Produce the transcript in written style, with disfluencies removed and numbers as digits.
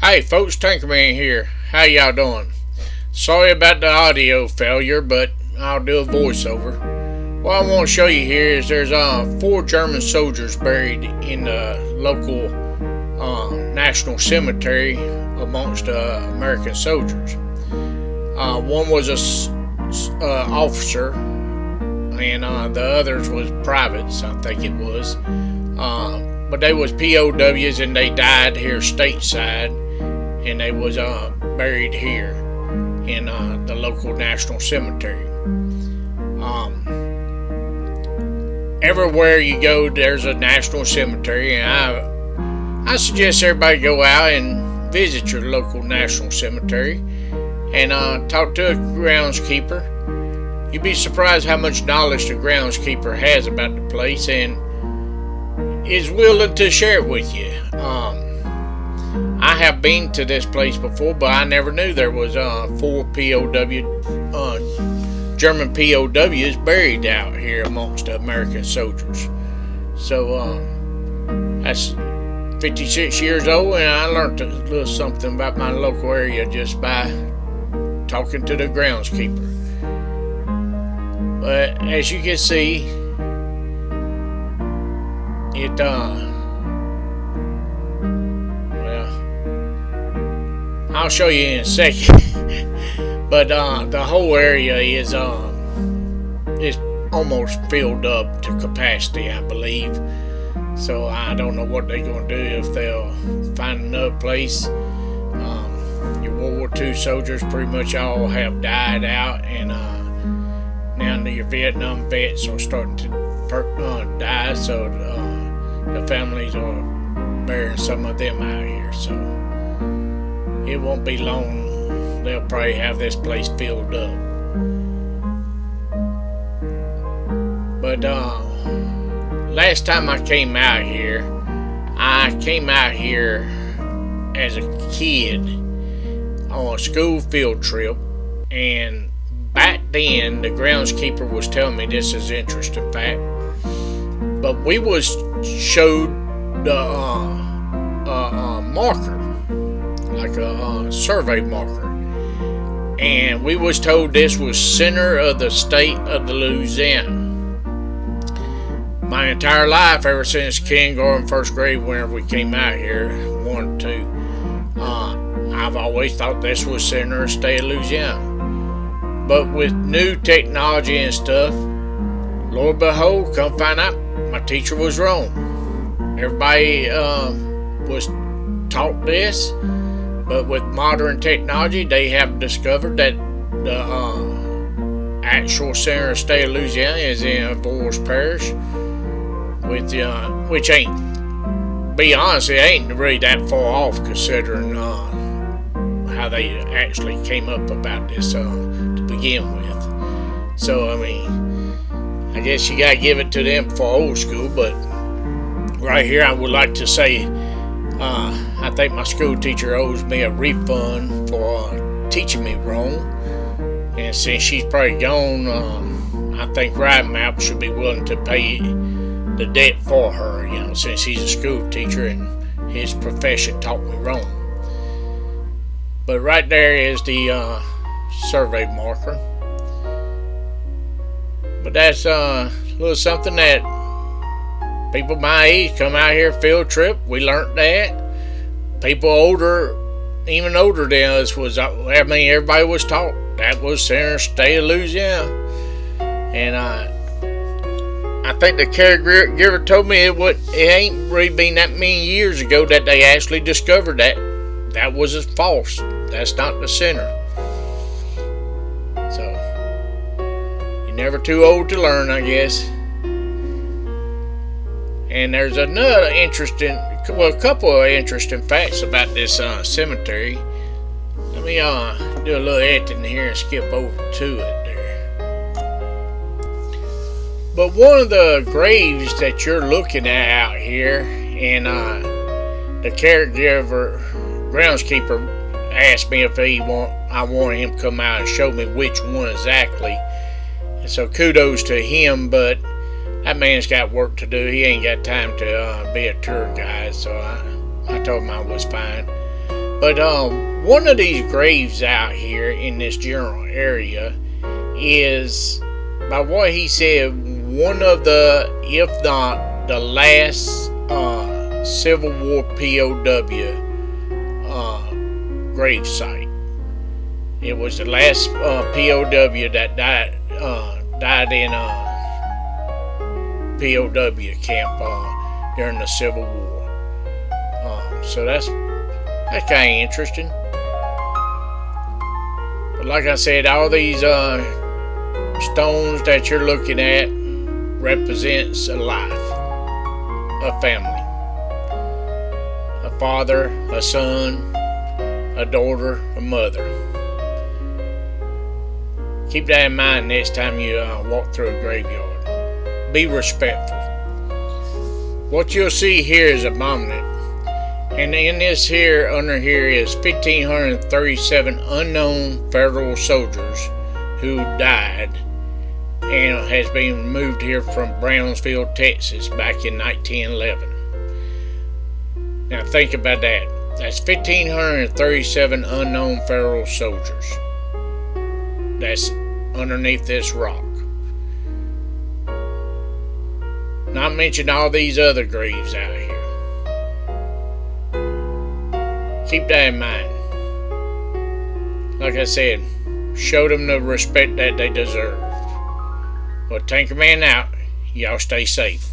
Hey folks, Tinkerman here. How y'all doing? Sorry about the audio failure, but I'll do a voiceover. What I want to show you here is there's 4 German soldiers buried in the local National Cemetery amongst American soldiers. One was a officer, and the others was privates, I think it was. But they was POWs and they died here stateside, and they was buried here in the local National Cemetery. Everywhere you go, there's a National Cemetery, and I suggest everybody go out and visit your local National Cemetery and talk to a groundskeeper. You'd be surprised how much knowledge the groundskeeper has about the place and is willing to share it with you. I have been to this place before, but I never knew there was 4 German POWs buried out here amongst the American soldiers. So that's 56 years old, and I learned a little something about my local area just by talking to the groundskeeper. But as you can see, I'll show you in a second. But the whole area is almost filled up to capacity, I believe. So I don't know what they're going to do, if they'll find another place. Your World War II soldiers pretty much all have died out, and now your Vietnam vets are starting to die, so the families are burying some of them out here. So it won't be long, they'll probably have this place filled up. But last time I came out here as a kid on a school field trip, and back then the groundskeeper was telling me this is interesting fact, but we was showed the marker, like a survey marker, and we was told this was center of the state of the Louisiana. My entire life, ever since kindergarten, first grade, whenever we came out here, 1 or 2, I've always thought this was center of the state of Louisiana. But with new technology and stuff, Lord behold, come find out, my teacher was wrong. Everybody was taught this, but with modern technology, they have discovered that the actual center of the state of Louisiana is in Parish, which ain't, be honest, it ain't really that far off considering how they actually came up about this to begin with. So I mean, I guess you gotta give it to them for old school. But right here, I would like to say, I think my school teacher owes me a refund for teaching me wrong, and since she's probably gone, I think Right Map should be willing to pay the debt for her, since he's a school teacher and his profession taught me wrong. But right there is the survey marker. But that's a little something that people my age come out here field trip. We learned that. People older, even older than us, everybody was taught that was center state of Louisiana. And I think the caregiver told me it ain't really been that many years ago that they actually discovered that was false. That's not the center. So you're never too old to learn, I guess. And there's a couple of interesting facts about this cemetery. Let me do a little editing here and skip over to it there. But one of the graves that you're looking at out here, and the groundskeeper asked me if I wanted him to come out and show me which one exactly. And so kudos to him, but that man's got work to do. He ain't got time to be a tour guide, so I told him I was fine. But one of these graves out here in this general area is, by what he said, one of the, if not the last Civil War POW grave site. It was the last POW that died in POW camp during the Civil War. So that's kind of interesting. But like I said, all these stones that you're looking at represents a life, a family, a father, a son, a daughter, a mother. Keep that in mind next time you walk through a graveyard. Be respectful. What you'll see here is a monument, and in this here, under here, is 1,537 unknown federal soldiers who died and has been removed here from Brownsville, Texas back in 1911. Now think about that. That's 1,537 unknown federal soldiers that's underneath this rock. Not mention all these other graves out here. Keep that in mind. Like I said, show them the respect that they deserve. Well, Tanker Man out. Y'all stay safe.